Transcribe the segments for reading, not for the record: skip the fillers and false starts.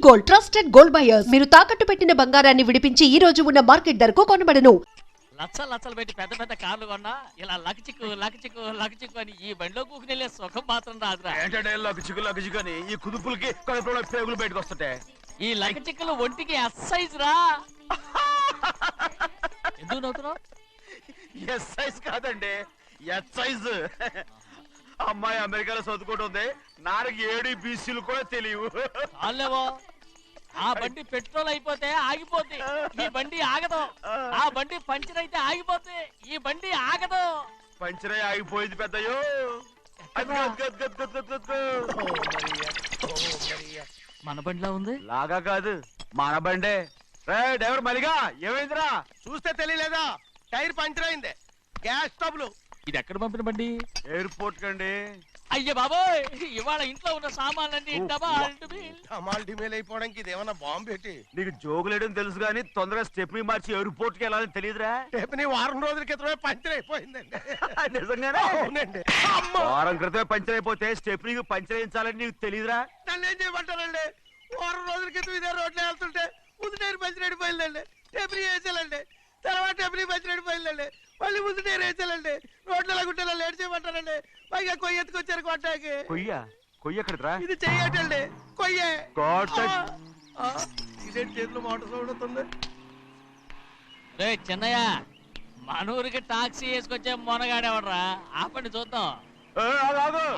Gold, trusted gold buyers. మీరు తాకట్టు పెట్టిన బంగారాన్ని విడిపించి ఈ రోజు ఉన్న మార్కెట్ ధరకు కొనబడను. లచ్చలు పెట్టి పెద్ద పెద్ద కార్లు కొన్నా ఇలా లక్ చిక్కు అని ఈ బండిలో కూకుని వెళ్ళే సుఖం మాత్రం రాదురా. ఏంటంటే లక్ చిక్కు అని ఈ కుదుపులకి కడుపులో పేగులు బయటకు వస్తుంటే ఈ లక్ చిక్కులు ఒంటికి ఎక్సైజ్ రా. ఎందుకు నవ్వుతున్నావు? ఎస్ సైజ్ కాదండి, ఎస్ సైజ్. అమ్మాయి అమెరికాలో చదువుకుంటుంది, నాకు 7 బీసీలు కూడా తెలియవు. చాలేవో, ఆ బండి పెట్రోల్ అయిపోతే ఆగిపోద్ది, ఈ బండి ఆగదు. ఆ బండి పంచర్ అయితే ఆగిపోద్ది, ఈ బండి ఆగదు. పంచరే ఆగిపోయింది పెద్దయ్యో. మన బండిలా ఉంది. లాగా కాదు, మన బండే. డ్రైవర్ మలిగా ఏమైందిరా? చూస్తే తెలియలేదా? టైర్ పంచర్ అయింది. Gas trouble. ఇది ఎక్కడ పంపిన బండి? ఎయిర్పోర్ట్ కండి. అయ్య బాబోయ్, ఇవాళ ఇంట్లో ఉన్న సామాన్లన్నీ డమాల్ డిమేల్ అయిపోవడానికి ఇదేమన్నా బాంబు పెట్టి. నీకు జోగులేయడం తెలుసు కానీ తొందరగా స్టెప్ని మార్చి ఎయిర్పోర్ట్ కి వెళ్ళాలని తెలియదురా? టేపుని వారం రోజుల క్రితమే పంచర్ అయిపోయిందండి. నిజంగానే? అవునండి. వారం క్రితమే పంచర్ అయిపోతే స్టెప్ని పంచర్ వేయించాలని నీకు తెలియదురా? నన్ను ఏం చేయమంటారండి? వారం రోజుల క్రితం ఇదే రోడ్లో వెళ్తుంటే ముందు టైర్ పంచర్ అయిపోయిందండి. టేపుని వేసాలండి, తర్వాత టేపుని పంచర్ అయిపోయిందండి, మళ్ళీ ముందు టైర్ వేసాలండి. రోడ్లు ఎలా గుంటే లేట్ చేయమంటారండి. పైగా కొయ్య ఎత్తుకొచ్చారు కొట్టాకి. కొయ్య ఎక్కడిరా? ఇది చెయ్యటండి, కొయ్యే. ఇదేంటి చేతిలో మోటార్ సౌండ్ అవుతుంది? రే చిన్నయ్య, మనూరికి టాక్సీ వేసుకొచ్చే మొనగాడేవడరా? ఆపండి చూద్దాం.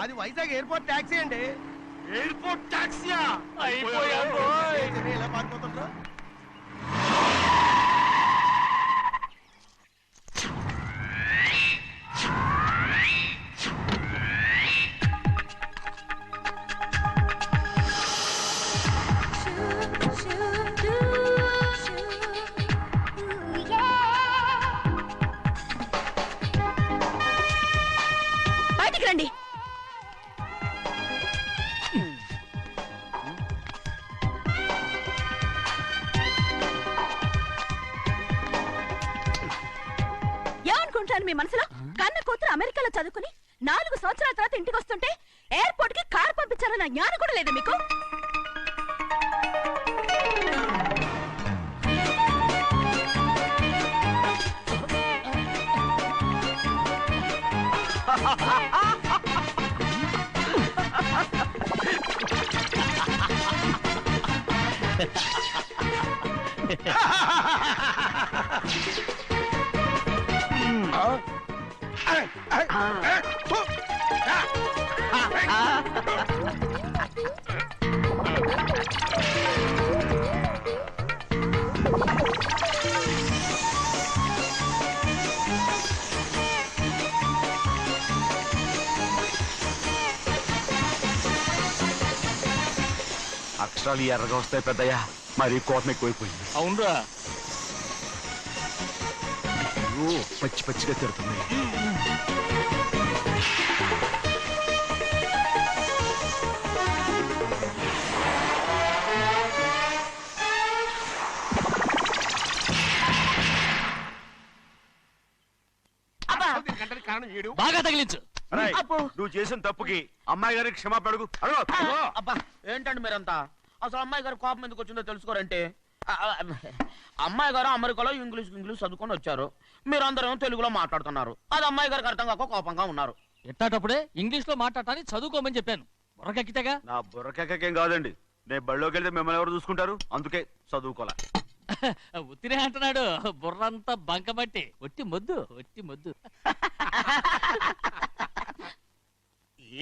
అది వైజాగ్ ఎయిర్పోర్ట్ టాక్సీ అండి. ఎయిర్పోర్ట్ టాక్సీయా? ఇలా పారిపోతుండ్రా? బయటికి రండి. ఏమనుకుంటాను మీ మనసులో? కన్న కూతురు అమెరికాలో చదువుకుని 4 సంవత్సరాల తర్వాత ఇంటికి వస్తుంటే ఎయిర్పోర్ట్ కి కారు పంపించారన్న జ్ఞానం కూడా లేదా మీకు? అక్షరాలు ఎర్రగా వస్తాయి పెద్దయ్యా, మరి కోపం ఎక్కువైపోయింది. అవునరా, పచ్చి పచ్చిగా తిడుతుంది. బాగా తగిలించు. నువ్వు చేసిన తప్పుకి అమ్మాయి గారికి క్షమాపణ అడుగు. అబ్బా ఏంటండి మీరంతా? అసలు అమ్మాయి గారు కోపం ఎందుకు వచ్చిందో తెలుసుకోరంటే, అమ్మాయి గారు అమెరికాలో ఇంగ్లీష్ చదువుకొని వచ్చారు, మీరందరూ తెలుగులో మాట్లాడుతున్నారు. అది అమ్మాయి గారికి అర్థం కాక కోపంగా ఉన్నారు. ఎట్టాటప్పుడే ఇంగ్లీష్ లో మాట్లాడటానికి చదువుకోమని చెప్పాను. బుర్రకెక్కితేగా? నా బుర్రకేకేం కాదండి, నేను బళ్ళోకి వెళ్తే మిమ్మల్ని ఎవరు చూసుకుంటారు, అందుకే చదువుకోలే. ఉత్తినే అంటున్నాడు, బుర్రంతా బంకబట్టి. ఒట్టి మొద్దు.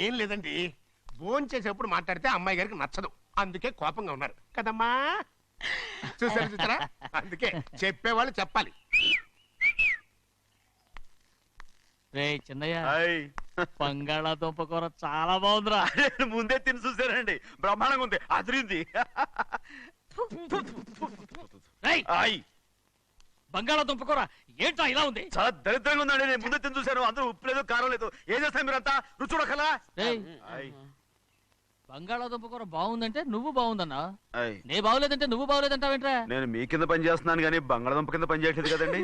ఏం లేదండి, ఫోన్ చేసేప్పుడు మాట్లాడితే అమ్మాయి గారికి నచ్చదు, అందుకే కోపంగా ఉన్నారు కదమ్మా. చూసారా? అందుకే చెప్పేవాళ్ళు చెప్పాలి. రే చిన్నయ్య, బంగాళాదుంప కూర చాలా బాగుందిరా. ముందే తిని చూసారండి, బ్రహ్మాండంగా ఉంది, అదిరింది. బంగాళాదుంప కూర ఏంటో ఇలా ఉంది? చాలా దరిద్రంగా ఉందండి. నేను ముందే తిని చూశాను, అందరూ ఉప్పు లేదు, కారం లేదు. ఏం చేస్తాను మీరంతా? రుచి చూడకలా. బంగాళాదుంప కూర బాగుందంటే నువ్వు బాగుందన్నా, నే బాగులేదంటే నువ్వు బాగులేదంటావేంట్రా? నేను మీ కింద పని చేస్తున్నాను కానీ బంగాళాదుంప కింద పని చేయట్లేదు కదండి.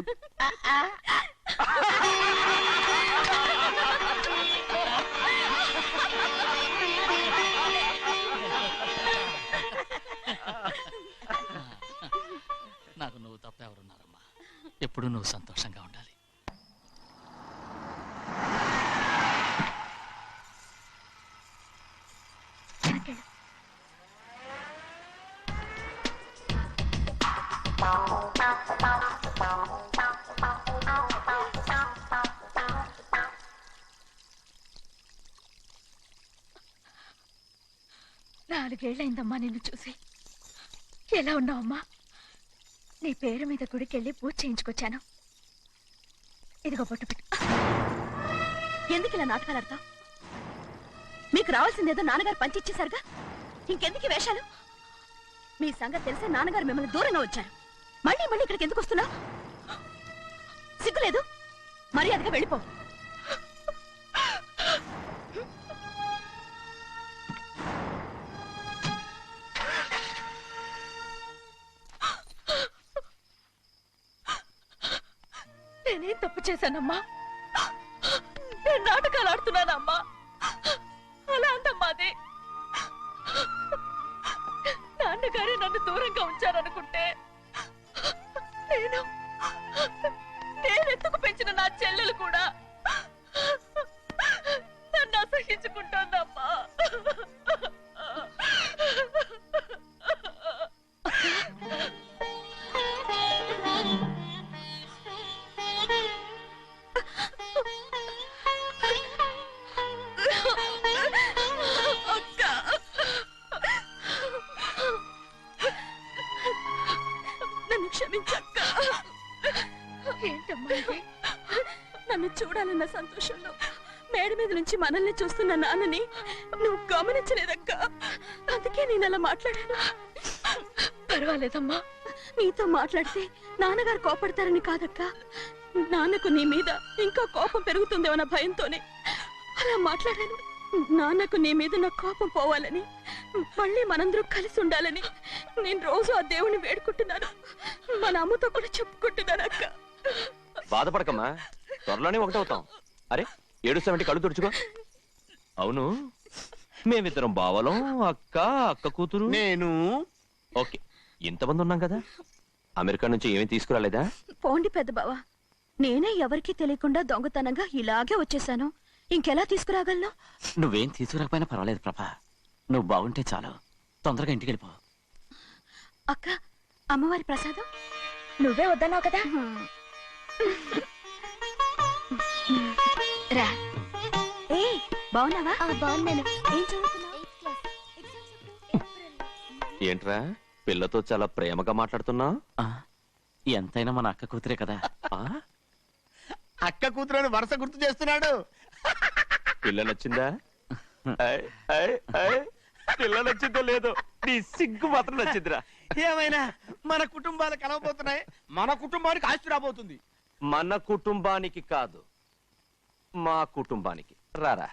ఎప్పుడూ నువ్వు సంతోషంగా ఉండాలి. నాలుగేళ్లైందమ్మా నిన్ను చూసి. ఎలా ఉన్నావమ్మా? నీ పేరు మీద గుడికెళ్ళి పూజ చేయించుకొచ్చాను. ఇదిగో బొట్టు పెట్టు. ఎందుకు ఇలా నాటకాలు ఆడతావు? మీకు రావాల్సిందేదో నాన్నగారు పంచిచ్చేశారుగా, ఇంకెందుకు వేషాలు? మీ సంగతి తెలిసే నాన్నగారు మిమ్మల్ని దూరంగా వచ్చారు. మళ్ళీ మళ్ళీ ఇక్కడికి ఎందుకు వస్తున్నావు? సిగ్గులేదు? మర్యాదగా వెళ్ళిపో. నేనేం తప్పు చేశానమ్మా? నేను నాటకాలు ఆడుతున్నానమ్మా. అలా అందమ్మా అది. నాన్నగారే నన్ను దూరంగా ఉంచారనుకుంటే నేనెత్తుకు పెంచిన నా చెల్లెలు కూడా నన్ను అసహించుకుంటోందమ్మా. నన్ను క్షమించక్క. ఏంటమ్మా ఇది? నన్ను చూడాలన్న సంతోషంలో మేడ మీద నుంచి మనల్ని చూస్తున్న నాన్నని నువ్వు గమనించలేదక్క. అందుకే నేను అలా మాట్లాడాను. పర్వాలేదమ్మా, నీతో మాట్లాడితే నాన్నగారు కోపడతారని కాదక్క. నాన్నకు నీ మీద ఇంకా కోపం పెరుగుతుందేమన్న భయంతోనే అలా మాట్లాడాను. నాన్నకు నీ మీద నా కోపం పోవాలని, మళ్ళీ మనందరం కలిసి ఉండాలని నేను రోజు ఆ దేవుని వేడుకుంటున్నాను. మన అమ్మతో కూడా చెప్పుకుంటున్నాను అక్క. బాధపడకమ్మా, త్వరలోనే ఒకటవుతాం. అరే ఏడుస్తామంటే కళ్ళు తుడుచుకో. అవును, మేమిద్దరం బావలం, అక్క అక్క కూతురు నేను. ఓకే, ఇంతమంది ఉన్నాం కదా. అమెరికా నుంచి ఏమీ తీసుకురాలేదా? పోండి పెద్ద బావా, నేనే ఎవరికీ తెలియకుండా దొంగతనంగా ఇలాగే వచ్చేసాను. ఇంకెలా తీసుకురాగలను? నువ్వేం తీసుకురాకపోయినా పర్వాలేదు ప్రభా, నువ్వు బాగుంటే చాలు. తొందరగా ఇంటికి వెళ్ళిపో. అక్క, అమ్మవారి ప్రసాదం నువ్వే వద్దన్నావు కదా. రా. ఏ బాగున్నావా? బాగున్నాను. ఏం చదువుతున్నావు? ఏంట్రా పిల్లతో చాలా ప్రేమగా మాట్లాడుతున్నా? ఎంతైనా మన అక్క కూతురే కదా. అక్క కూతురని వరుస గుర్తు చేస్తున్నాడు. పిల్ల నచ్చిందా? పిల్ల నచ్చిందో లేదో, నీ సిగ్గు మాత్రం నచ్చిందిరా. ఏమైనా మన కుటుంబాలు కలవబోతున్నాయి. మన కుటుంబానికి ఆస్తి రాబోతుంది. మన కుటుంబానికి కాదు, మా కుటుంబానికి. రారా.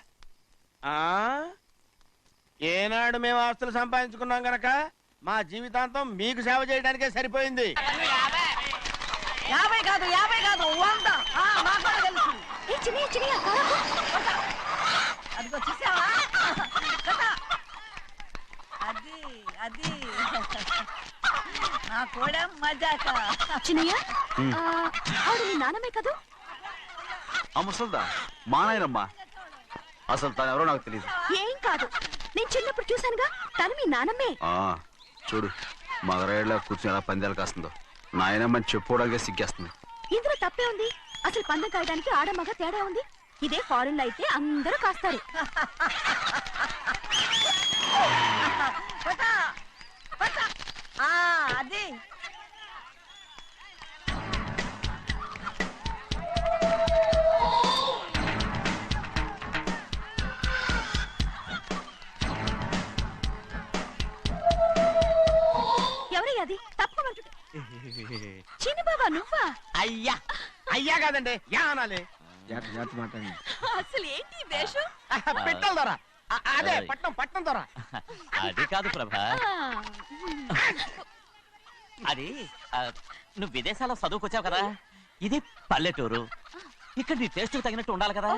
ఏనాడు మేము ఆస్తులు సంపాదించుకున్నాం గనక మా జీవితాంతం మీకు సేవ చేయడానికే సరిపోయింది. 50 కాదు 100. అదిగో చూసావా? అది నా కూడా మజాక. చిన్నయ్య, ఆవిడ నీ నాన్నమే కదా? ముసల్దా మా నాయనమ్మా. అసలు తను ఎవరో నాకు తెలియదు. ఏం కాదు, నేను చిన్నప్పుడు చూశానుగా, తను మీ నాన్నమ్మే. చూడు మగరాయిలా కూర్చుని ఎలా పందాలు కాస్తుందో. నాయనమ్మని చెప్పుకోవడానికి సిగ్గేస్తుంది. ఇందులో తప్పే ఉంది? అసలు పందెం కాయడానికి ఆడమగ తేడా ఉంది. ఇదే ఫారెన్ లో అయితే అందరూ కాస్తారు. అది ఎవరయ్యా అది? తప్పమంటు చిన్ని బాబా, నువ్వా? అయ్యా అయ్యా కాదండి, యా అనాలి. జాగ్రత్త మాట్లాడండి. అసలు ఏంటి ఈ వేషం? పెట్టాలి ధర. అదే పట్నం ధర. అది కాదు ప్రభా, అది నువ్వు విదేశాల్లో చదువుకొచ్చావు కదా, ఇది పల్లెటూరు. ఇక్కడ నీ టేస్ట్ తగినట్టు ఉండాలి కదా,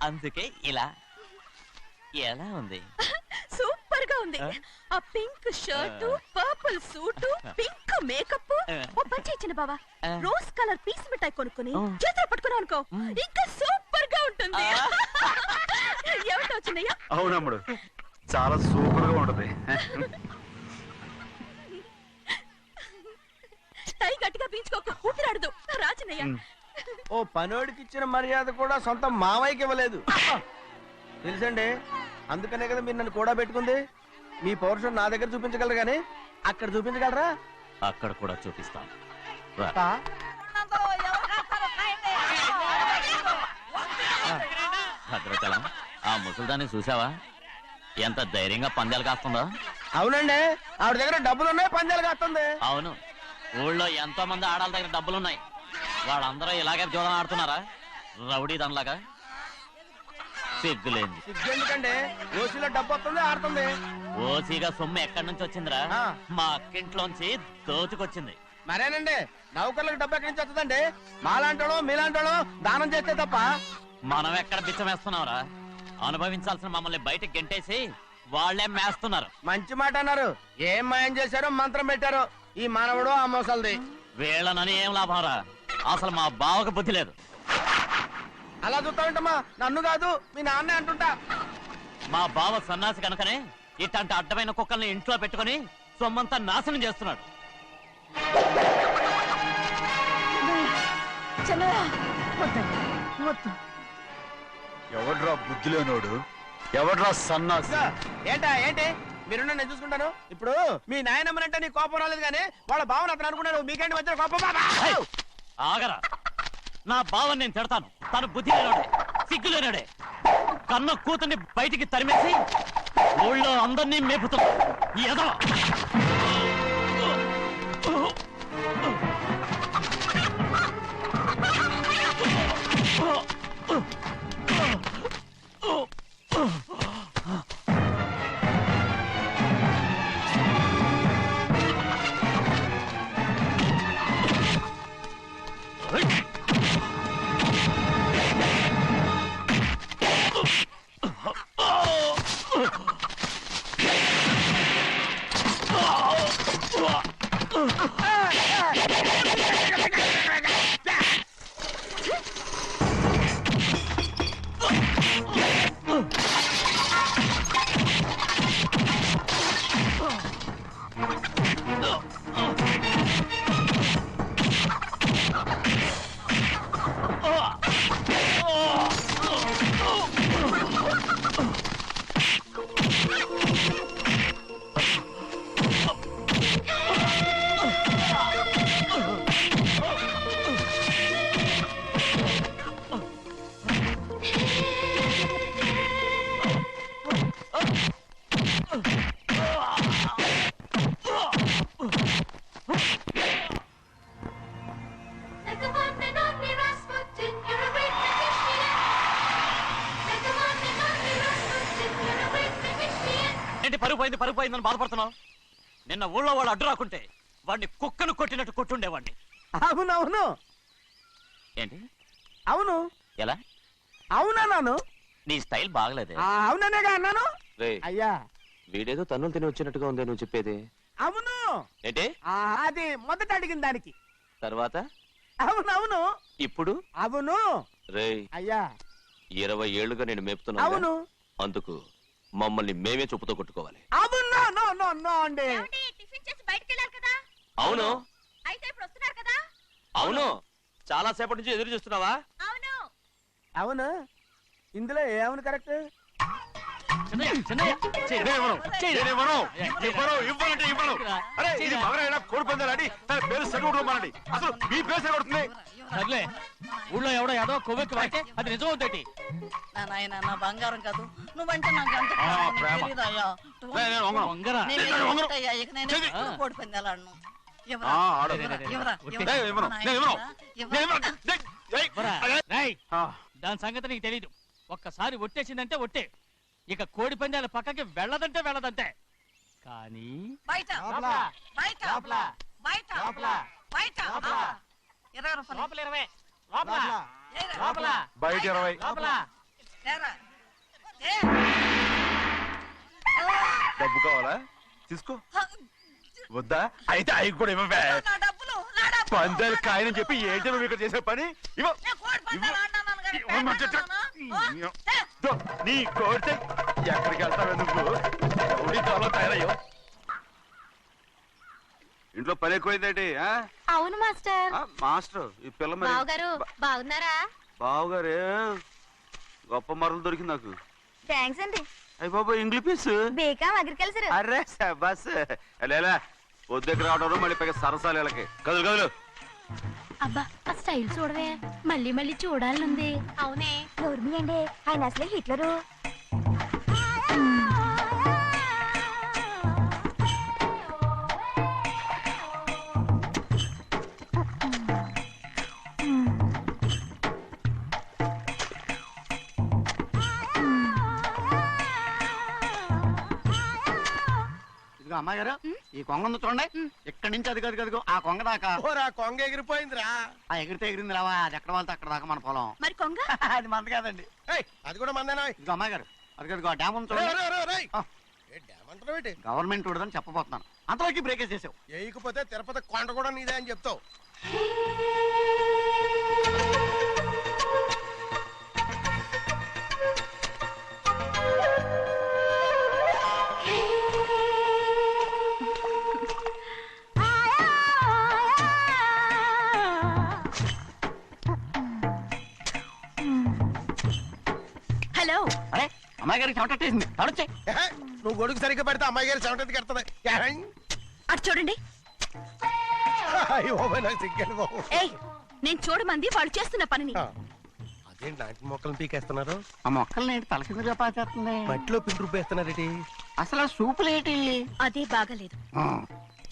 అందుకే ఇలా. ఎలా ఉంది? సూపర్ గా ఉంది. ఆ pink shirt, purple suit, pink makeup. ఓ పని ఇచ్చిన బావా, రోజ్ కలర్ పీస్ మిఠాయి కొనుక్కొని చేతిలో పట్టుకున్నావు అనుకో, ఇంకా సూపర్ గా ఉంటుంది. ఏమిటో చిన్నయ్య? అవునమ్ముడు, చాలా సూపర్ గా ఉంటది. టై గట్టిగా పీంచుకోకు, ఊపిరాడదు. రాచినయ్య, ఓ పనోడికి ఇచ్చిన మర్యాద కూడా సొంత మావయ్యకి ఇవ్వలేదు తెలుసండి. అందుకనే కదా మీరు నన్ను కూడా పెట్టుకుంది. మీ పౌరుషం నా దగ్గర చూపించగలరు కానీ అక్కడ చూపించగలరా? అక్కడ కూడా చూపిస్తాం. భద్రాచలం, ఆ ముసల్దాన్ని చూసావా? ఎంత ధైర్యంగా పందాలు కాస్తుందో. అవునండి, ఆవిడ దగ్గర డబ్బులు ఉన్నాయి, పందాలు కాస్తుంది. అవును, ఊళ్ళో ఎంతో మంది ఆడాళ్ళ దగ్గర డబ్బులున్నాయి. వాళ్ళందరూ ఇలాగే జోదం ఆడుతున్నారా? రౌడీ దానిలాగా. సిగ్గులేంది. ఎందుకండి ఓసీలో డబ్బు వస్తుంది, ఆడుతుంది. ఓసీగా సొమ్ము ఎక్కడి నుంచి వచ్చిందిరా? మా అక్కింట్లోంచి దోచుకొచ్చింది. మరేనండి, నౌకర్లకు డబ్బు ఎక్కడి నుంచి వస్తుందండి? మాలాంటోళ్ళు మీలాంటోళ్ళు దానం చేస్తే తప్ప. మనం ఎక్కడ బిచ్చం వేస్తున్నావురా? అనుభవించాల్సిన మమ్మల్ని బయటకు గెంటేసి వాళ్లే మేస్తున్నారు. మంచి మాట అన్నారు. ఏం మాయం చేశారో మంత్రం పెట్టారో ఈ మానవుడు ఆ మోసల్ది. వీళ్ళనని ఏం లాభంరా? అసలు మా బావకు బుద్ధి లేదు. అలా చూస్తామంటమ్మా, నన్ను కాదు మీ నాన్నే అంటుంటా. మా బావ సన్నాసి కనుకనే ఇట్లాంటి అడ్డమైన కుక్కల్ని ఇంట్లో పెట్టుకుని సొమ్మంతా నాశనం చేస్తున్నాడు. ఎవడ్రా బుద్ధిలేనోడు? ఎవడ్రా సన్నాసి? ఏంటి మీరు నేను చూసుకుంటాను. ఇప్పుడు మీ నాయనమ్మనంటే నీ కోపం రాలేదు కానీ వాళ్ళ భావన అతను అనుకున్నాడు. మీకేంటి వచ్చిన కోపం? ఆగరా, నా బావని నేను తిడతాను. తను బుద్ధి లేనాడే, సిగ్గు లేనాడే. కన్న కూతుర్ని బయటికి తరిమేసి ఊళ్ళో అందరినీ మేపుతున్నాడు. ఎదవ పరుగు పోయిందని బాధపడుతున్నావు? నిన్న ఊళ్ళో వాడు అడ్డు రాకుంటే వాడిని కుక్కను కొట్టినట్టు కొట్టుండేవాడిని. అవునవును. ఏంటి? అవును. ఎలా? అవునన్నాను. నీ స్టైల్ బాగలేదే. అవుననేగా అన్నాను. అయ్యా, వీడేదో తన్నులు తిని వచ్చినట్టుగా ఉంది నువ్వు చెప్పేది. అవును. ఏంటి? అది మొదట అడిగిన దానికి. తర్వాత? అవునవును. ఇప్పుడు? అవును. రే అయ్యా, 20 ఏళ్లుగా నేను మేపుతున్నా. అవును. అందుకు మమ్మల్ని మేమే చెప్పుతో కొట్టుకోవాలి. అండి. టిఫిన్ చేసి బయటికి వెళ్ళారు కదా? అవును. అయితే ఇప్పుడు వస్తున్నారు కదా? అవును. చాలా సేపటి నుంచి ఎదురు చూస్తున్నావా? అవును. అవును. ఇందులో ఏమవును కరెక్ట్? కోడి పందాలని తన పేరు సెలవుమానండి. అసలు మీ పేరు సెలవుతుంది. సర్లే, ఊళ్ళో ఎవడో ఏదో కొవ్వెక్కి వాడితే అది నిజం అవుతాయి. నాయన నా బంగారం కాదు, నువ్వంటే నాకు ఎంత తెలీదయ్యా. ఇక నేను కోడి పందాలను దాని సంగతి నీకు తెలీదు. ఒక్కసారి ఒట్టేసిందంటే ఒట్టే. ఇక కోడి పందాల పక్కకి వెళ్ళదంటే వెళ్ళదంటే. కానీ బయట 20 రూపాయలు బయట 20. డబ్బు కావాలా? తీసుకో. వద్దా? అయితే అవి కూడా ఇవ్వవే. నా డబ్బులు నా డబ్బులు. పందాలు కాయని చెప్పి ఏంటి నువ్వు ఇక్కడ చేసే పని? ఇవ్వ. నేను కోడి పందాలు ఆడినాను కానీ ఇవ్వమంటే పెట్టాను. దో, నీ కోడితే ఎక్కడికి వెళ్తావే నువ్వు? రౌడీ త్వరలో తయారయ్యో. ఇంట్లో పని ఎక్కువైందేంటి? అవును మాస్టర్. మాస్టర్ ఈ పిల్ల మరి బావగారు బాగున్నారా? బావుగారే గొప్ప మరలు దొరికింది నాకు. థ్యాంక్స్ అండి. అయ్యి బాబా ఇంగ్లీష్ పీస్. B Com agriculture. అరే బస్ లేలా పొద్దుకి రావడం మళ్ళీ పైగా సరసాలు వీళ్ళకి. కదులు కదులు. అబ్బా ఆ స్టైల్ చూడవే, మళ్ళీ మళ్ళీ చూడాలనుంది. అవునే నోర్మి అండి, ఆయన అసలే హిట్లరు. అమ్మాయి గారు ఈ కొంగ ఉంది చూడండి, ఇక్కడి నుంచి అది కదిగో ఆ కొంగ దాకా. ఓరా కొంగ ఎగిరిపోయిందిరా. ఆ ఎగిరితే ఎగిరింది రావా, అది ఎక్కడ వాళ్ళతో అక్కడ దాకా మన పొలం. మరి కొంగ అది మంద కాదండి. ఏయ్, అది కూడా మందేనా? ఇదిగో అమ్మాయి గారు అది కదిగో డ్యామ్ ఉంది చూడండి. డ్యామ్ అంటారు ఏంటి? గవర్నమెంట్ ఉండదని చెప్పబోతున్నాను, అంతలోకి బ్రేక్ చేసావు. వేయకపోతే తిరుపతి కొండ కూడా నీదే అని చెప్తావు. హలో. అరే అమ్మాయి గారికి చెమటేసింది, తడొచ్చే. ఏహే, నువ్వు గొడుగు సరిగ్గా పెడితే అమ్మాయి గారి చెమటెత్తి కడుతుంది. అటు చూడండి. అయ్యో నాకు సిగ్గాను బాబు. ఏయ్, నేను చూడమంది వాళ్ళు చేస్తున్న పనిని. అదేంటి నాటి మొక్కలను పీకేస్తున్నారు? ఆ మొక్కల్ని ఏంటి తల కిందగా పాచేస్తుంది? మట్టిలో పిండి రుబ్బేస్తున్నారేటి? అసలు ఆ సూపులేటి? అదే బాగలేదు.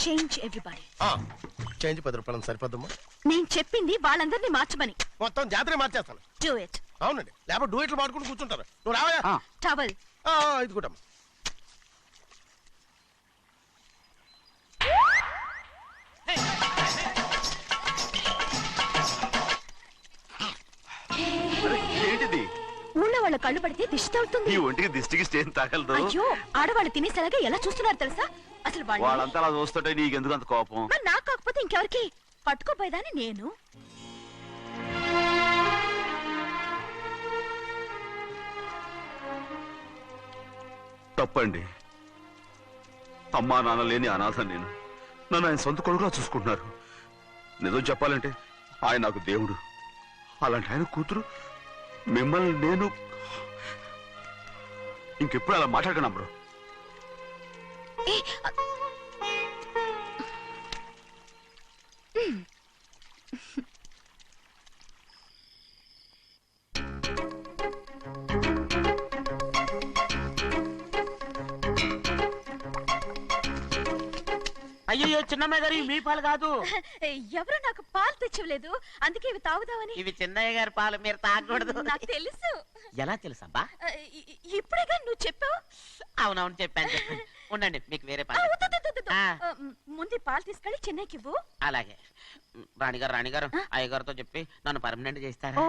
Change everybody. చేంజ్ 10 రూపాయలు సరిపోద్దమ్మా. నేను చెప్పింది వాళ్ళందరినీ మార్చమని. మొత్తం జాతర మార్చేస్తాను. Do it. అవునండి, లేకపోతే డూయిట్లు మాడుకుంటూ కూర్చుంటారు. నువ్వు రావా? టవల్. ఇది కూడా ఏంటిది? ఊళ్ళో వాళ్ళ కళ్ళు పడితే దిష్టి తగులుతుంది. ఈ ఒంటికి దిష్టికి స్టేన్ తగలదు. అయ్యో, ఆడవాళ్ళు తినేసరిగా ఎలా చూస్తున్నారు తెలుసా? అసలు వాళ్ళంతా అలా చూస్తుంటే నీకెందుకు అంత కోపం? మరి నాకు కాకపోతే ఇంకెవరికి? పట్టుకోపోయేదాన్ని నేను. తప్పండి. అమ్మా నాన్న లేని అనాథ నేను. నన్ను ఆయన సొంత కొడుకులా చూసుకుంటున్నారు. నిజం చెప్పాలంటే ఆయన నాకు దేవుడు. అలాంటి ఆయన కూతురు మిమ్మల్ని నేను ఇంకెప్పుడు అలా మాట్లాడకను బ్రో. అయ్యో చిన్నమ్మాయి గారు మీ పాలు కాదు. ఎవరు నాకు పాలు తెచ్చలేదు, అందుకే ఇవి తాగుదామని. ఇవి చిన్నయ్య గారి పాలు, మీరు తాగకూడదు. నాకు తెలుసు. ఎలా తెలుసబ్బా? ఇప్పుడేగా నువ్వు చెప్పావు. అవునవును చెప్పాను. ఉండండి, మీకు వేరే ఆ, పాలు. వద్దు, వద్దు, వద్దు. ముందు ఈ పాలు తీసుకెళ్ళి చెన్నైకి ఇవ్వు. అలాగే. రాణిగారు అయ్యగారితో చెప్పి నన్ను పర్మనెంట్ చేస్తారా? ఓ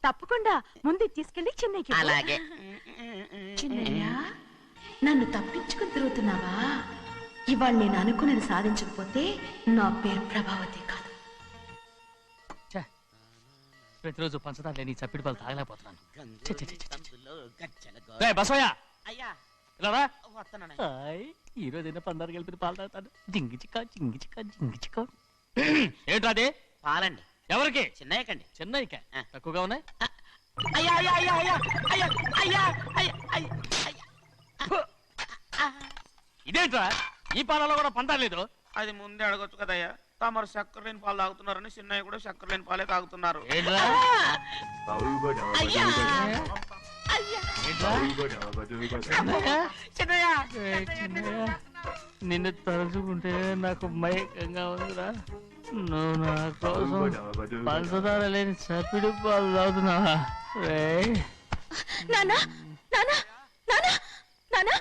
తప్పకుండా, ముందు ఇది తీసుకెళ్ళి చెన్నైకి ఇవ్వు. అలాగే. చిన్నయ్య, నన్ను తప్పించుకుని తిరుగుతున్నావా? ఇవాళ నేను అనుకున్నది సాధించకపోతే నా పేరు ప్రభావతి కాదు. ప్రతిరోజు పంచదార లేని చప్పిడి పాలు తాగలేకపోతున్నాను. బసోయా అయ్యా ఇలా ఈ రోజైనా పందారు కలిపి పాలు తాగుతాను. జింగి చిక్క జింగి చిక్క జింగి చిక్క. ఏంట్రా అదే? పాలండి. ఎవరికి? చిన్నయ్యకండి. చెన్నైకా? తక్కువగా ఉన్నాయి. అయ్యా అయ్యా అయ్యా అయ్యా అయ్యా అయ్యా అయ్యా అయ్యా. ఇదేంట్రా, ఈ పాలలో కూడా పందారు లేదు? అది ముందే అడగొచ్చు కదయ్యా. తమరు చక్కెర లేని పాలు తాగుతున్నారని చిన్నయ్య కూడా చక్కెర లేని పాలే తాగుతున్నారు. నిన్ను తలుచుకుంటే నాకు మైకంగా ఉందిరా. నువ్వు నా కోసం పంచదార లేని చప్పిడి పాలు తాగుతున్నావా? నానా నానా నానా నానా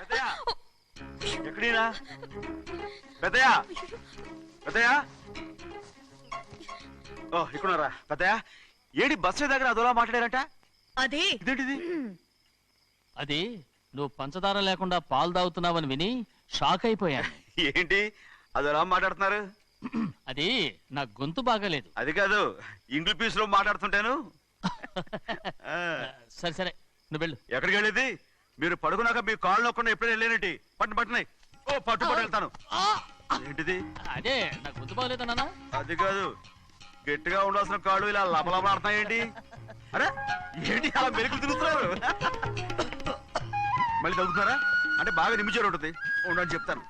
ఎక్కడీరా పెద్దయా? పెద్దయా? ఓ ఇక్కడున్నారా పెద్దయా? ఏడి బస్సు దగ్గర అదోలా మాట్లాడారంట. అదే ఇదేంటిది? అది నువ్వు పంచదార లేకుండా పాలు తాగుతున్నావని విని షాక్ అయిపోయాను. ఏంటి అది ఎలా మాట్లాడుతున్నారు? అది నా గొంతు బాగాలేదు. అది కాదు, ఇంగ్లీష్ పీస్ లో మాట్లాడుతుంటాను. సరే సరే నువ్వు వెళ్ళు. ఎక్కడికి వెళ్ళేది? మీరు పడుకున్నాక మీ కాళ్ళు నొక్కకుండా ఎప్పుడైనా వెళ్ళేనంటి? పట్టునాయి. ఓ పట్టు వెళ్తాను. ఏంటిది? అదే నా గొంతు బాగలేదు నాన్న. అది కాదు, గట్టిగా ఉండాల్సిన కాళ్ళు ఇలా లబలబలాడుతున్నాయి ఏంటి? అరే ఏంటి అలా మెరుకులు తిరుగుతున్నారు? మళ్ళీ తగ్గుతున్నారా? అంటే బాగా నిమిషాలు ఉంటుంది. ఉండని చెప్తాను.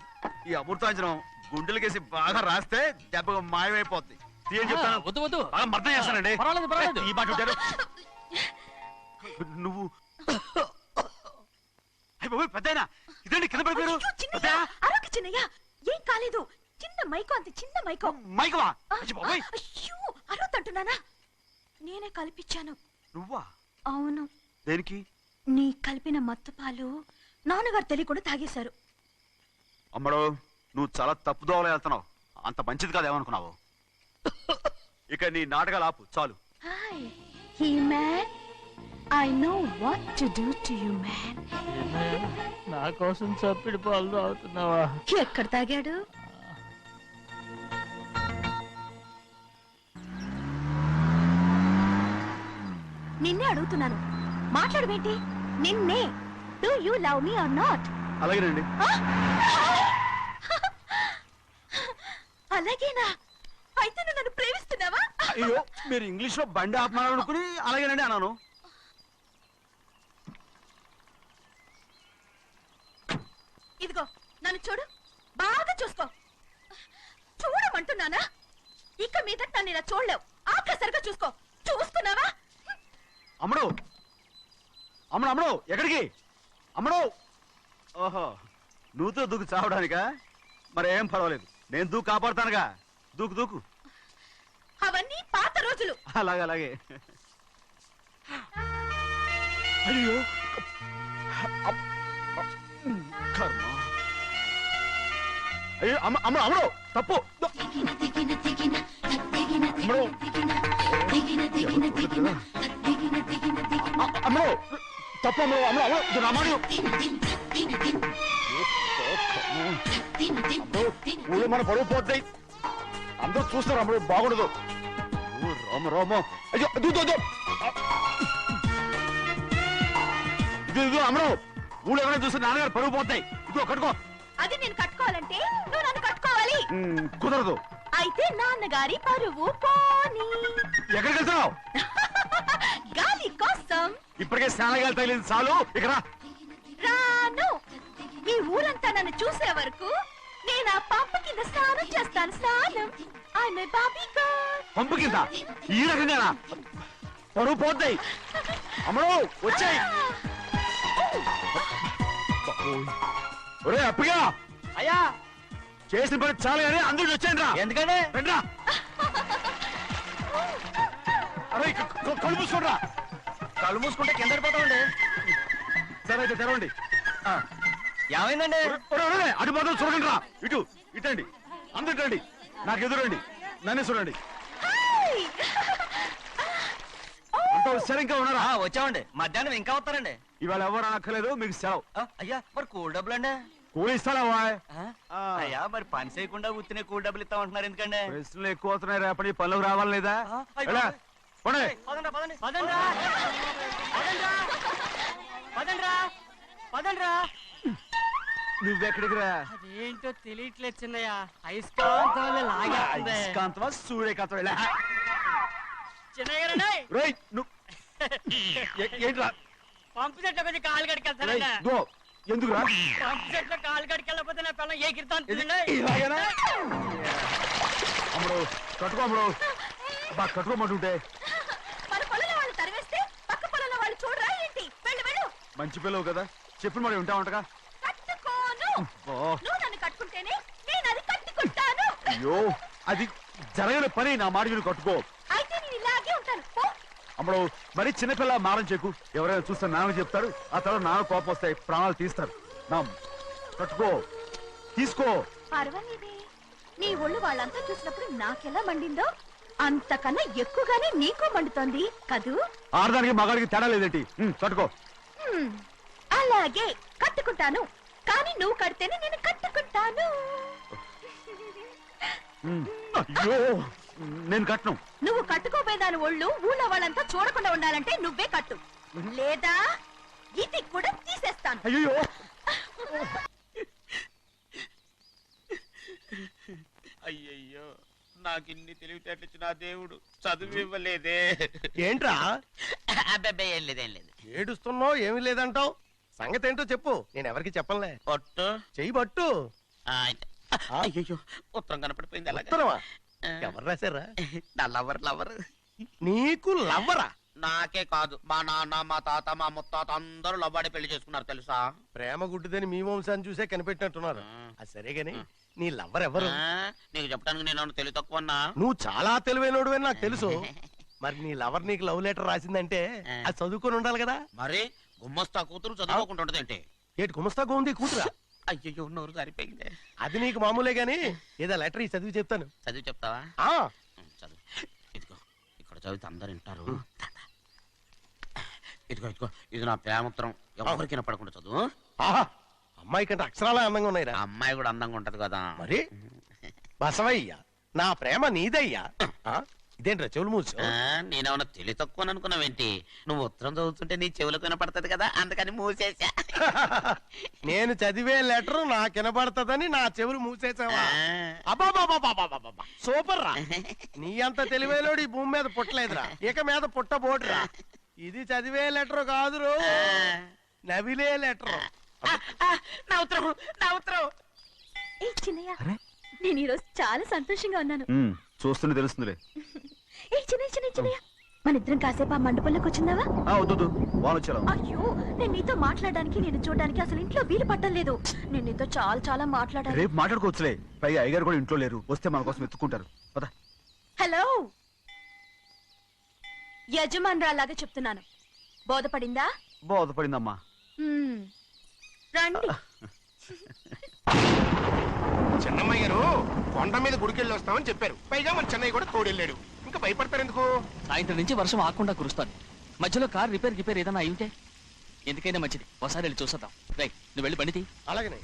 ఈ అమృతాంజనం గుండెలకేసి బాగా రాస్తే దెబ్బగా మాయమైపోద్ది. ఏం చెప్తాను? వద్దు వద్దు, బాగా మర్దం చేస్తానండి. పర్వాలేదు పర్వాలేదు. ఈ మాట ఉంటారు నువ్వు. పెద్దయినా ఇదండి కింద పడిపోయారు. అరొక చిన్నయ్య, ఏం కాలేదు. చిన్న మైకో, అంత చిన్న మైకో. మైకవా? అయ్యో అరవతంటున్నానా? నేనే కల్పించాను. నువ్వా? అవును. దేనికి? నీ కలిపిన మత్తు పాలు నాన్నగారు తెలియకుండా తాగేశారు. అమ్మడో, నువ్వు చాలా తప్పుదోవలో వెళ్తున్నావు. అంత మంచిది కాదు ఏమనుకున్నావు. ఇక నీ నాటకాలు ఆపు చాలు. Hi he man, I know what to do to you man. నా కోసం చప్పిడి పాలు తాగుతున్నావా? ఎక్కడ తాగాడు? నిన్నే అడుగుతున్నాను, మాట్లాడమేంటి? నిన్నే. Do you love me or not? అలాగేనండి. అలాగేనా? అయితే నువ్వు నన్ను ప్రేమిస్తున్నావా? అయ్యో, మీరు ఇంగ్లీష్ లో బండి ఆపమాలనుకుని అలాగేనండి అన్నాను. ఇదిగో నన్ను చూడు, బాగా చూసుకో. చూడమంటున్నానా? ఇక మీద నన్ను ఇలా చూడలేవు. ఆఖసరిగా చూసుకో. చూస్తున్నావా? అమ్మడు అమ్మడు అమ్మడు ఎక్కడికి? అమ్మడు. ఓహో, నువ్వుతో దూకు చావడానికా? మరేం పర్వాలేదు, నేను దూకు కాపాడుతానుగా. దూకు దూకు. అవన్నీ పాత రోజులు. అలాగే అలాగే. అయ్యో కర్మ. అయ్యో అమ్మ అమ్మ అమ్మడు తప్పు. అమ్మడు తప్పు. అమ్మడు అమ్మడు అమ్మడు రామాడు. ఊళ్ళో మన పరువు పోతాయి, అందరూ చూస్తారు. అమ్మడు బాగుండదు. రామ రామ. అయ్యో ఇదిగో అమ్మడు, ఊళ్ళో ఎవరైనా చూస్తే నాన్నగారు పరువు పోతాయి. ఇదిగో కట్టుకో. అది నేను కట్టుకోవాలంటే నువ్వు నన్ను కట్టుకోవాలి. కుదరదు. అయితే నాన్నగారి పరువు పోనీ. ఎక్కడికి వెళ్తున్నావు? గాలి కోసం. ఇప్పటికే స్నానగాలు తగిలింది చాలు. ఇక్కడ రాను. ఈ ఊరంతా నన్ను చూసే వరకు నేను ఆ పంపు కింద స్నానం చేస్తాను. స్నానం. I'm a Barbie girl. పంపు కింద ఈ రకంగానా? పరువు పోతాయి. అమ్మడు వచ్చాయి. ఒరే అప్పగా. అయ్యా చేసిన పని చాలు కానీ అందరికి వచ్చాను రా. ఎందుకంటే రండ్రా. అరే కళ్ళు మూసుకోండి రా. కళ్ళు మూసుకుంటే కింద పడిపోతామండి. సరే అయితే తెరవండి. ఏమైందండి? అటు మాత్రం చూడండి రా. ఇటు ఇటండి, అందరు రండి. నాకు ఎదురండి, నన్నే చూడండి. అంత సరే ఇంకా ఉన్నారా? వచ్చామండి. మధ్యాహ్నం ఇంకా వస్తారండి. ఇవాళ ఎవరు అనక్కర్లేదు, మీకు సెలవు. అయ్యా మరి కూల్ డబ్బులు అండి? కూలి ఇస్తావా? అయ్యా మరి పని చేయకుండా ఉత్తినే కూల్ డబ్బులు ఇస్తామంటున్నారు ఎందుకండి? ప్రశ్నలు ఎక్కువ అవుతున్నాయి. రేపటి పనులకు రావాలి లేదా? నువ్వెక్కడికి రా? అదేంటో తెలియట్లేదు చిన్నయ్య. అయస్కాంతం అయస్కాంతమా సూర్యకాంతం? చిన్నయ్య ఏంట్రా? పంపు చెట్ల కొంచెం కాలు కడికెళ్తానండి. ఎందుకురా? పంపు చెట్ల కాలు కడికెళ్ళకపోతే నా పిల్లలు ఏకిరితాను. అమ్మడు కట్టుకో. అమ్మడు బాగా కట్టుకోమంటుంటే మన పొలంలో వాళ్ళు తరివేస్తే పక్క పొలంలో వాళ్ళు చూడరా ఏంటి? వెళ్ళు వెళ్ళు. మంచి పిల్లవు కదా, చెప్పిన మరి ఉంటా ఉంటగా. కట్టుకోను. నువ్వు నన్ను కట్టుకుంటేనే నేను అది కట్టుకుంటాను. అయ్యో, అది జరగని పని. నా మాట విని కట్టుకో. అయితే నేను ఇలాగే ఉంటాను. పో. అమ్మడు మరి చిన్నపిల్ల మారం చెక్కు. ఎవరైనా చూస్తే నాన్న చెప్తారు. ఆ తర్వాత నాన్న కోపం వస్తాయి, ప్రాణాలు తీస్తారు. నా కట్టుకో, తీసుకో. పర్వాలేదే, నీ ఒళ్ళు వాళ్ళంతా చూసినప్పుడు నాకెలా మండిందో అంతకన్నా ఎక్కువగానే నీకు మండుతోంది కదూ. ఆడదానికి మగాడికి తేడా లేదేంటి? కట్టుకో. అలాగే కట్టుకుంటాను. కానీ నువ్వు కడితేనే నేను కట్టుకుంటాను. అయ్యో నేను కట్టను. నువ్వు కట్టుకోపోయేదాని ఒళ్ళు ఊళ్ళో వాళ్ళంతా చూడకుండా ఉండాలంటే నువ్వే కట్టు, లేదా ఇది కూడా తీసేస్తాను. అయ్యో అయ్యయ్యో, నాకు ఇన్ని తెలివితేటచ్చిన దేవుడు చదువు ఇవ్వలేదే. ఏంట్రా అబ్బాయి ఏం లేదు, ఏం లేదు. ఏడుస్తున్నావు? ఏమీ లేదంటావు. సంగతి ఏంటో చెప్పు, నేను ఎవరికి చెప్పనులే. పట్టు చెయ్యి పట్టు. అయ్యో, ఉత్తరం కనపడిపోయింది. అలాగే ఉత్తరమా? ఎవరు రాశారా? నా లవర్ లవర్. నీకు లవ్వరా? నాకే కాదు, మా నాన్న, మా తాత, మా ముత్తాత అందరూ లవ్వాడి పెళ్లి చేసుకున్నారు తెలుసా. ప్రేమ గుడ్డిదని మీ వంశాన్ని చూసే కనిపెట్టినట్టున్నారు. అది సరే గాని నీ లవ్వర్ ఎవరు? నీకు చెప్పడానికి నేను తెలివి తక్కువన్నా? నువ్వు చాలా తెలివైనోడువని నాకు తెలుసు. మరి నీ లవర్ నీకు లవ్ లెటర్ రాసిందంటే అది చదువుకొని ఉండాలి కదా. మరి గుమ్మస్తా కూతురు చదువుకోకుండా ఉంటదేంటి? ఏటి గుమస్తా గోంది కూతురా? అయ్యో, నోరు సరిపోయింది. అది నీకు మామూలే గాని ఏదో లెటర్ ఈ చదివి చెప్తాను. చదివి చెప్తావా? ఆ చదువు. ఇదిగో ఇక్కడ చదివితే అందరు వింటారు. ఇదిగో ఇదిగో, ఇది నా ప్రేమోత్తరం. ఎవరికి పడకుండా చదువు. ఆహా, అమ్మాయి కంటే అక్షరాలే అందంగా ఉన్నాయిరా. అమ్మాయి కూడా అందంగా ఉంటది కదా. మరి బసవయ్య, నా ప్రేమ నీదయ్యా. ఇదేంట్రా చెవులు మూసు? నేనేమన్నా తెలివి తక్కువ అనుకున్నావేంటి? నువ్వు ఉత్తరం చదువుతుంటే నీ చెవులకు వినపడుతుంది కదా, అందుకని మూసేసా. నేను చదివే లెటర్ నాకు వినపడుతుందని నా చెవులు మూసేసావా? అబ్బాబాబాబాబాబాబా, సూపర్ రా. నీ అంత తెలివేలోడు ఈ భూమి మీద పుట్టలేదురా, ఇక మీద పుట్టబోటురా. ఇది చదివే లెటర్ కాదురు, నవిలే లెటర్. నా ఉత్తరం, నా ఉత్తరం. ఏ చిన్నయ్య, నేను ఈరోజు చాలా సంతోషంగా ఉన్నాను. చూస్తుంటే తెలుస్తుందిలే. ఏ చిన్నయ్య, మన ఇద్దరం కాసేపు ఆ మండపంలోకి వచ్చిందావా? వద్దు, వాళ్ళు వచ్చారు. అయ్యో, నేను నీతో మాట్లాడడానికి, నేను చూడడానికి అసలు ఇంట్లో వీలు పట్టలేదు. నేను నీతో చాలా చాలా మాట్లాడాలి. రేపు మాట్లాడుకోవచ్చులే. పైగా అయ్యగారు కూడా ఇంట్లో లేరు, వస్తే మన కోసం ఎత్తుకుంటారు. పద. హలో, యజమానురాలాగా చెప్తున్నాను, బోధపడిందా? బోధపడిందమ్మా. రండి. చిన్నమ్మాయి గారు కొండ మీద గుడికెళ్ళి వస్తామని చెప్పారు. పైగా మన చెన్నై కూడా తోడెళ్ళాడు. ఇంకా భయపడతారు ఎందుకు? సాయంత్రం నుంచి వర్షం ఆకుండా కురుస్తాను. మధ్యలో కార్ రిపేర్ ఏదైనా అయింటే ఎందుకైనా మంచిది, ఒకసారి వెళ్ళి చూసేద్దాం. రైట్, నువ్వు వెళ్ళి బండి. అలాగనే.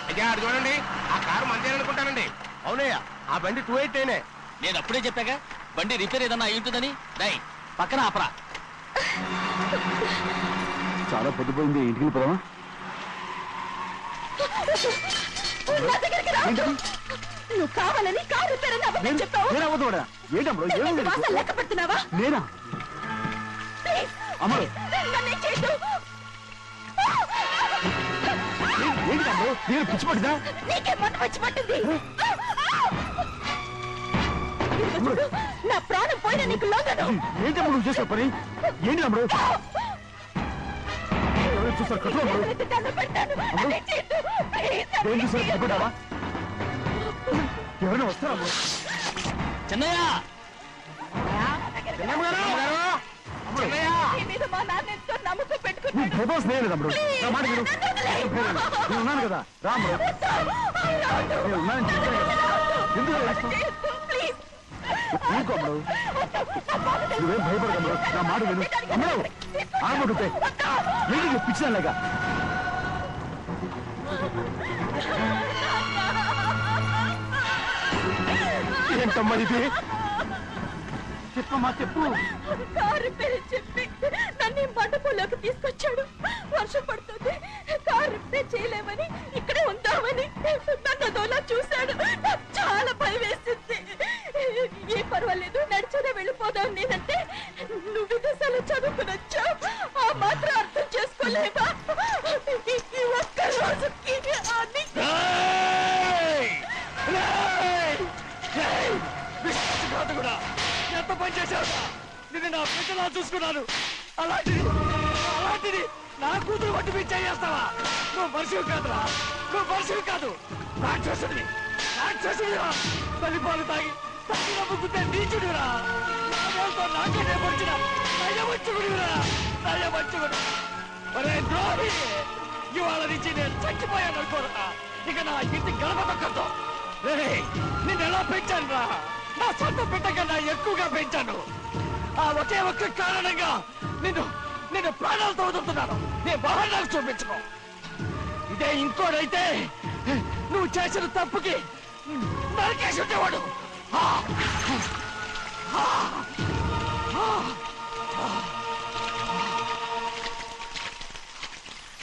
అయ్యా, అది చూడండి, ఆ కారు మందే అనుకుంటానండి. అవునయ్యా, ఆ బండి 288. నేను అప్పుడే చెప్పాగా బండి రిపేర్ ఏదన్నా అయి ఉంటుందని. రైట్, పక్కన ఆపరా. చాలా పొద్దుపోయింది, ఇంటికి పోదామా? నువ్వు కావాలని కారు రిపేర్ అని అబద్ధం చెప్పావు. లెక్క పెడుతున్నావా? నేనా? అమరు, నన్నేం చేయొద్దు. పిచ్చి పట్టిందా? నీకే మొట్ట పిచ్చి పట్టింది. నా ప్రాణం పోయిన నీకు లోగను. ఏంటమ్మా నువ్వు చేసే పని? ఏంటి అమ్మడు? చూస్తారు కట్టు అమ్మడు. ఏం చూసారు పట్టుకుంటావా? ఎవరైనా వస్తారా? చెన్నయ్య, ఉన్నాను కదా, రాముడు. ఊరుకోమ్మడు, నువ్వేం భయపడకమ్మడు, నా మాట విను. అమ్మడు ఆడబడుతే ఏంటి పిచ్చిదానిలాగా? ఏంటమ్మా ఇది? చెప్పమ్మా, చెప్పు. కారు పేరు చెప్పి నన్ను మండపంలోకి తీసుకొచ్చాడు. వర్షం పడుతుంది, కారు రిపేర్ చేయలేమని, ఇక్కడే ఉందామని నన్ను దోలా చూశాడు. నాకు చాలా భయం వేసింది. ఏ పర్వాలేదు, నడిచేదే వెళ్ళిపోదాం నేనంటే, నువ్వు విదేశాలు చదువుకుని వచ్చావు, ఆ మాత్రం అర్థం చేసుకోలేవా? ఈ ఒక్క రోజుకి ఎంత పని చేశావు? నేను నా పిల్లలా చూసుకున్నాను. అలాంటిది నా కూతురు పట్టి మీద చేస్తావా? నువ్వు మనిషివి కాదురా, నువ్వు మనిషివి కాదు, రాక్షసుడివి. తల్లిపాలు తాగి నమ్ముకుంటే నీచుడిరా. నాకేనే వచ్చిన నయవంచుకుడు. ఒరే ద్రోహి, ఇవాళ నుంచి నేను చచ్చిపోయాను అనుకోరా. ఇక నా ఇంటి గడప తొక్కతో నిన్ను ఎలా పెంచాను రా? నా సొంత బిడ్డ కన్నా ఎక్కువగా పెంచాను. ఆ ఒకే ఒక్క కారణంగా నిన్ను ప్రాణాలతో వదులుతున్నాను. నేను బహాలకు చూపించుకో. ఇదే ఇంకోడైతే నువ్వు చేసిన తప్పుకి నరికేసి ఉండేవాడు.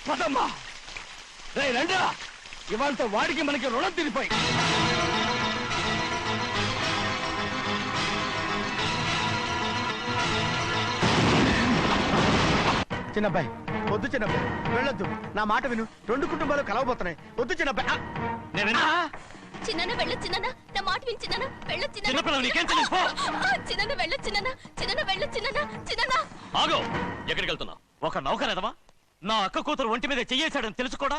పదమ్మా, రే రండిరా. ఇవాళతో వాడికి మనకి రుణం తిరిగిపోయి. చిన్నబ్బాయి వద్దు, చిన్నబ్బాయి వెళ్ళొద్దు. నా మాట విను. 2 కుటుంబాలు కలవబోతున్నాయి. వద్దు చిన్నబ్బాయి. చిన్న వెళ్ళ చిన్న నా మాట విని చిన్న వెళ్ళ చిన్నపిల్లలు నీకేం తెలియదు, పో. చిన్న వెళ్ళ చిన్న వెళ్ళ చిన్న ఆగో, ఎక్కడికి వెళ్తున్నావు? ఒక నౌకరేదమా నా అక్క కూతురు ఒంటి మీద చెయ్యేశాడని తెలుసుకోడా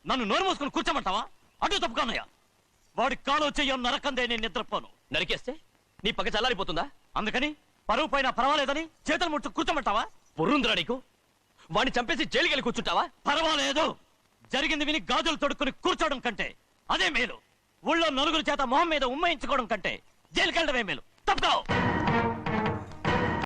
నన్ను నోరు మూసుకుని కూర్చోమంటావా? అడ్డు తప్పుకున్నాయా? వాడి కాలో చెయ్యం నరకందే నేను నిద్రపోను. నరికేస్తే నీ పక్క చల్లారిపోతుందా? అందుకని పరువు పైన పర్వాలేదని చేతులు ముట్టు కూర్చోమంటావా? పొర్రుందిరా నీకు? వాడిని చంపేసి జైలుకి వెళ్ళి కూర్చుంటావా? పర్వాలేదు. జరిగింది విని గాజులు తొడుక్కుని కూర్చోవడం కంటే అదే మేలు. ఊళ్ళో నలుగురు చేత మొహం మీద ఉమ్మయించుకోవడం కంటే జైలుకి వెళ్ళడమే మేలు. తప్పుకో.